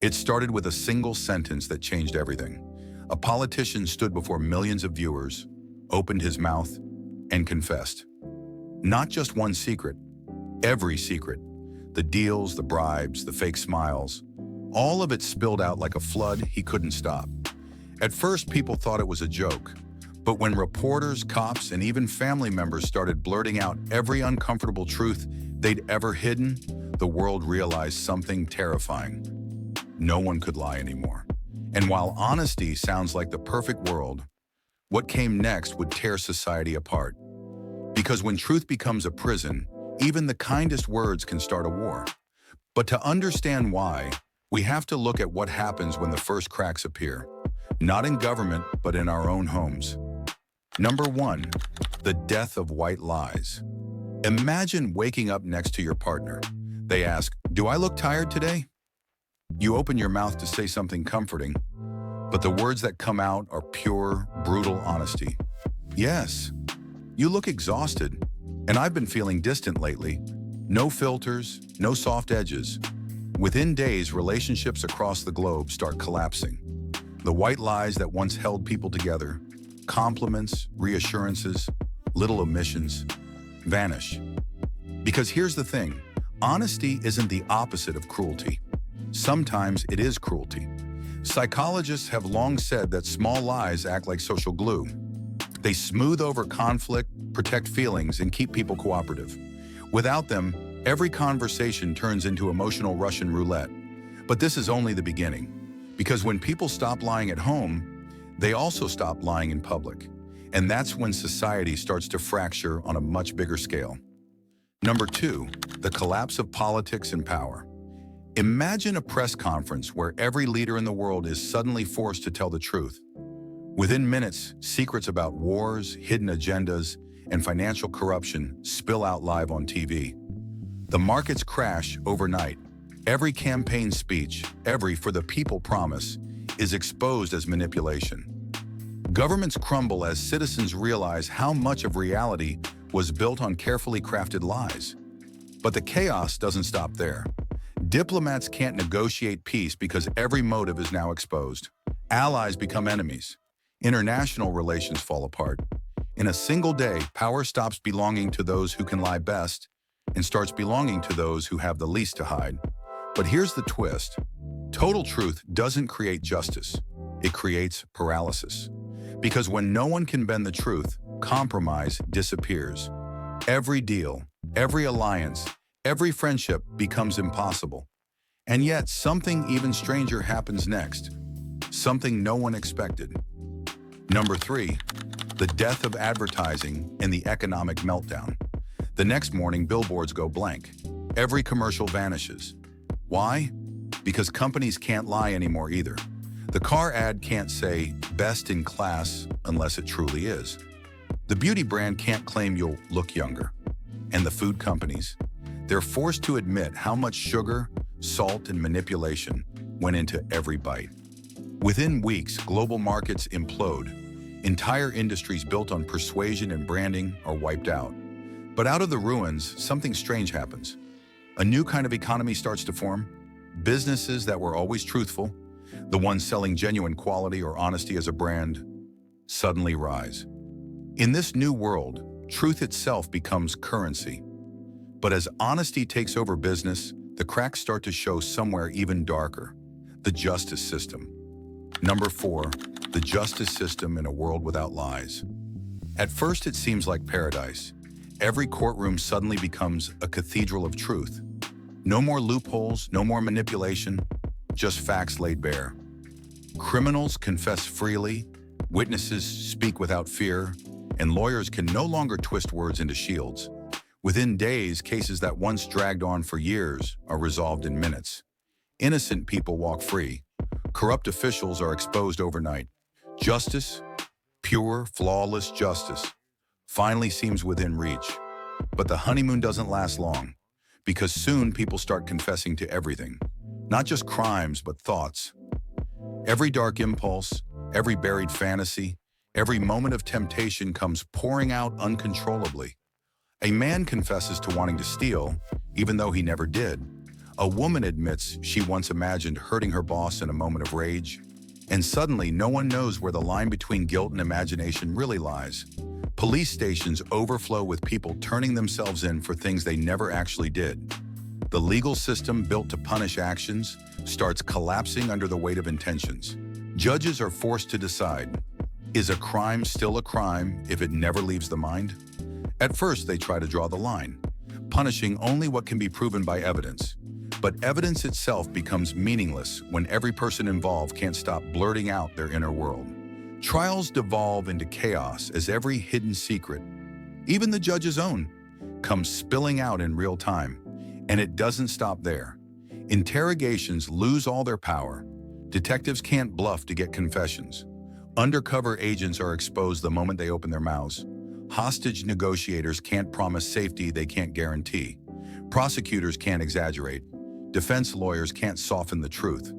It started with a single sentence that changed everything. A politician stood before millions of viewers, opened his mouth, and confessed. Not just one secret, every secret. The deals, the bribes, the fake smiles, all of it spilled out like a flood he couldn't stop. At first, people thought it was a joke. But when reporters, cops, and even family members started blurting out every uncomfortable truth they'd ever hidden, the world realized something terrifying. No one could lie anymore. And while honesty sounds like the perfect world, what came next would tear society apart. Because when truth becomes a prison, even the kindest words can start a war. But to understand why, we have to look at what happens when the first cracks appear. Not in government, but in our own homes. Number 1, the death of white lies. Imagine waking up next to your partner. They ask, "Do I look tired today?" You open your mouth to say something comforting, but the words that come out are pure, brutal honesty. "Yes, you look exhausted, and I've been feeling distant lately." No filters, no soft edges. Within days, relationships across the globe start collapsing. The white lies that once held people together, compliments, reassurances, little omissions, vanish. Because here's the thing, honesty isn't the opposite of cruelty. Sometimes it is cruelty. Psychologists have long said that small lies act like social glue. They smooth over conflict, protect feelings, and keep people cooperative. Without them, every conversation turns into emotional Russian roulette. But this is only the beginning. Because when people stop lying at home, they also stop lying in public. And that's when society starts to fracture on a much bigger scale. Number 2, the collapse of politics and power. Imagine a press conference where every leader in the world is suddenly forced to tell the truth. Within minutes, secrets about wars, hidden agendas, and financial corruption spill out live on TV. The markets crash overnight. Every campaign speech, every for the people promise, is exposed as manipulation. Governments crumble as citizens realize how much of reality was built on carefully crafted lies. But the chaos doesn't stop there. Diplomats can't negotiate peace because every motive is now exposed. Allies become enemies. International relations fall apart. In a single day, power stops belonging to those who can lie best and starts belonging to those who have the least to hide. But here's the twist. Total truth doesn't create justice. It creates paralysis. Because when no one can bend the truth, compromise disappears. Every deal, every alliance, every friendship becomes impossible. And yet, something even stranger happens next. Something no one expected. Number 3, the death of advertising and the economic meltdown. The next morning, billboards go blank. Every commercial vanishes. Why? Because companies can't lie anymore either. The car ad can't say best in class unless it truly is. The beauty brand can't claim you'll look younger. And the food companies, they're forced to admit how much sugar, salt, and manipulation went into every bite. Within weeks, global markets implode. Entire industries built on persuasion and branding are wiped out. But out of the ruins, something strange happens. A new kind of economy starts to form. Businesses that were always truthful, the ones selling genuine quality or honesty as a brand, suddenly rise. In this new world, truth itself becomes currency. But as honesty takes over business, the cracks start to show somewhere even darker: the justice system. Number 4, the justice system in a world without lies. At first, it seems like paradise. Every courtroom suddenly becomes a cathedral of truth. No more loopholes, no more manipulation, just facts laid bare. Criminals confess freely, witnesses speak without fear, and lawyers can no longer twist words into shields. Within days, cases that once dragged on for years are resolved in minutes. Innocent people walk free. Corrupt officials are exposed overnight. Justice, pure, flawless justice, finally seems within reach. But the honeymoon doesn't last long, because soon people start confessing to everything. Not just crimes, but thoughts. Every dark impulse, every buried fantasy, every moment of temptation comes pouring out uncontrollably. A man confesses to wanting to steal, even though he never did. A woman admits she once imagined hurting her boss in a moment of rage, and suddenly no one knows where the line between guilt and imagination really lies. Police stations overflow with people turning themselves in for things they never actually did. The legal system built to punish actions starts collapsing under the weight of intentions. Judges are forced to decide, is a crime still a crime if it never leaves the mind? At first, they try to draw the line, punishing only what can be proven by evidence. But evidence itself becomes meaningless when every person involved can't stop blurting out their inner world. Trials devolve into chaos as every hidden secret, even the judge's own, comes spilling out in real time. And it doesn't stop there. Interrogations lose all their power. Detectives can't bluff to get confessions. Undercover agents are exposed the moment they open their mouths. Hostage negotiators can't promise safety they can't guarantee. Prosecutors can't exaggerate. Defense lawyers can't soften the truth.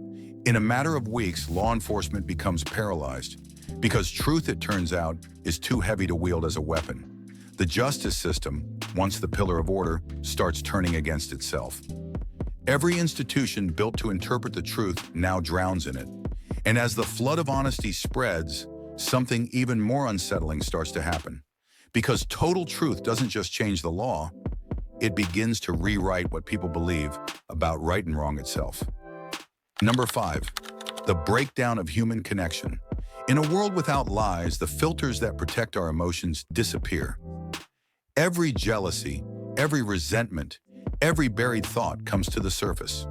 In a matter of weeks, law enforcement becomes paralyzed because truth, it turns out, is too heavy to wield as a weapon. The justice system, once the pillar of order, starts turning against itself. Every institution built to interpret the truth now drowns in it. And as the flood of honesty spreads, something even more unsettling starts to happen. Because total truth doesn't just change the law, it begins to rewrite what people believe about right and wrong itself. Number 5, the breakdown of human connection. In a world without lies, the filters that protect our emotions disappear. Every jealousy, every resentment, every buried thought comes to the surface.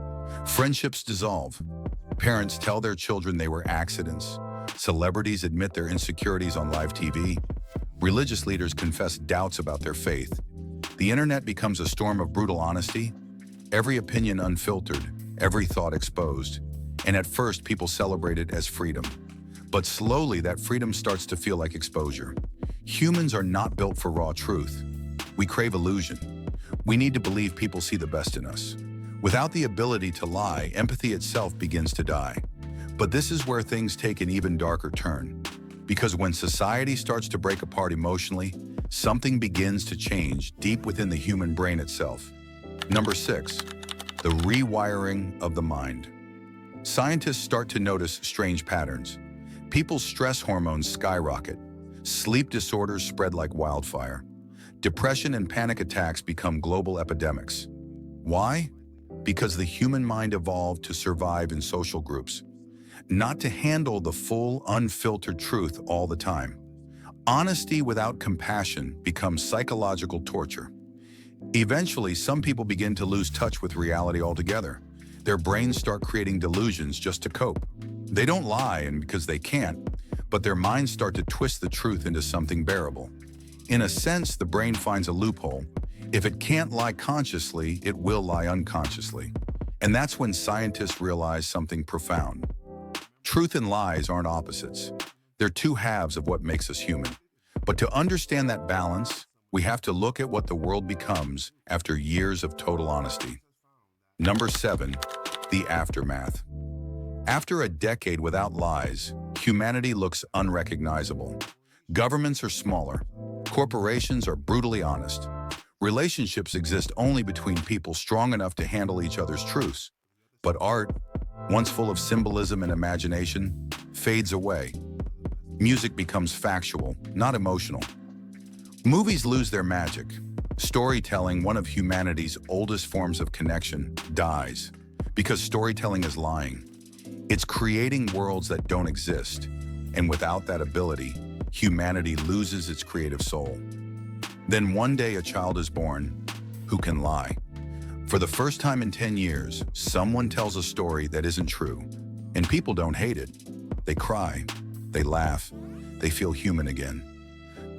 Friendships dissolve. Parents tell their children they were accidents. Celebrities admit their insecurities on live TV. Religious leaders confess doubts about their faith. The internet becomes a storm of brutal honesty, every opinion unfiltered, every thought exposed. And at first, people celebrate it as freedom. But slowly, that freedom starts to feel like exposure. Humans are not built for raw truth. We crave illusion. We need to believe people see the best in us. Without the ability to lie, empathy itself begins to die. But this is where things take an even darker turn. Because when society starts to break apart emotionally, something begins to change deep within the human brain itself. Number 6, the rewiring of the mind. Scientists start to notice strange patterns. People's stress hormones skyrocket. Sleep disorders spread like wildfire. Depression and panic attacks become global epidemics. Why? Because the human mind evolved to survive in social groups, not to handle the full, unfiltered truth all the time. Honesty without compassion becomes psychological torture. Eventually, some people begin to lose touch with reality altogether. Their brains start creating delusions just to cope. They don't lie, and because they can't, but their minds start to twist the truth into something bearable. In a sense, the brain finds a loophole. If it can't lie consciously, it will lie unconsciously. And that's when scientists realize something profound. Truth and lies aren't opposites. They're two halves of what makes us human. But to understand that balance, we have to look at what the world becomes after years of total honesty. Number 7, the aftermath. After a decade without lies, humanity looks unrecognizable. Governments are smaller. Corporations are brutally honest. Relationships exist only between people strong enough to handle each other's truths. But art, once full of symbolism and imagination, fades away. Music becomes factual, not emotional. Movies lose their magic. Storytelling, one of humanity's oldest forms of connection, dies. Because storytelling is lying. It's creating worlds that don't exist. And without that ability, humanity loses its creative soul. Then one day a child is born who can lie. For the first time in 10 years, someone tells a story that isn't true. And people don't hate it. They cry, they laugh, they feel human again.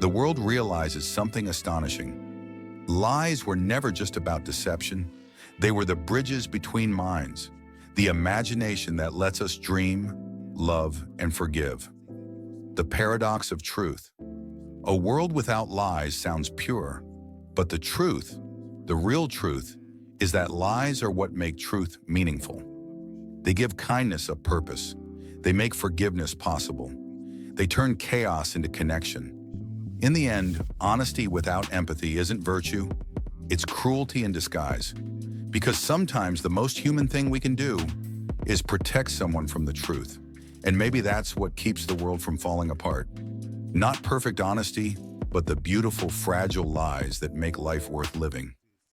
The world realizes something astonishing. Lies were never just about deception. They were the bridges between minds, the imagination that lets us dream, love, and forgive. The paradox of truth. A world without lies sounds pure, but the truth, the real truth, is that lies are what make truth meaningful. They give kindness a purpose. They make forgiveness possible. They turn chaos into connection. In the end, honesty without empathy isn't virtue, it's cruelty in disguise. Because sometimes the most human thing we can do is protect someone from the truth. And maybe that's what keeps the world from falling apart. Not perfect honesty, but the beautiful, fragile lies that make life worth living.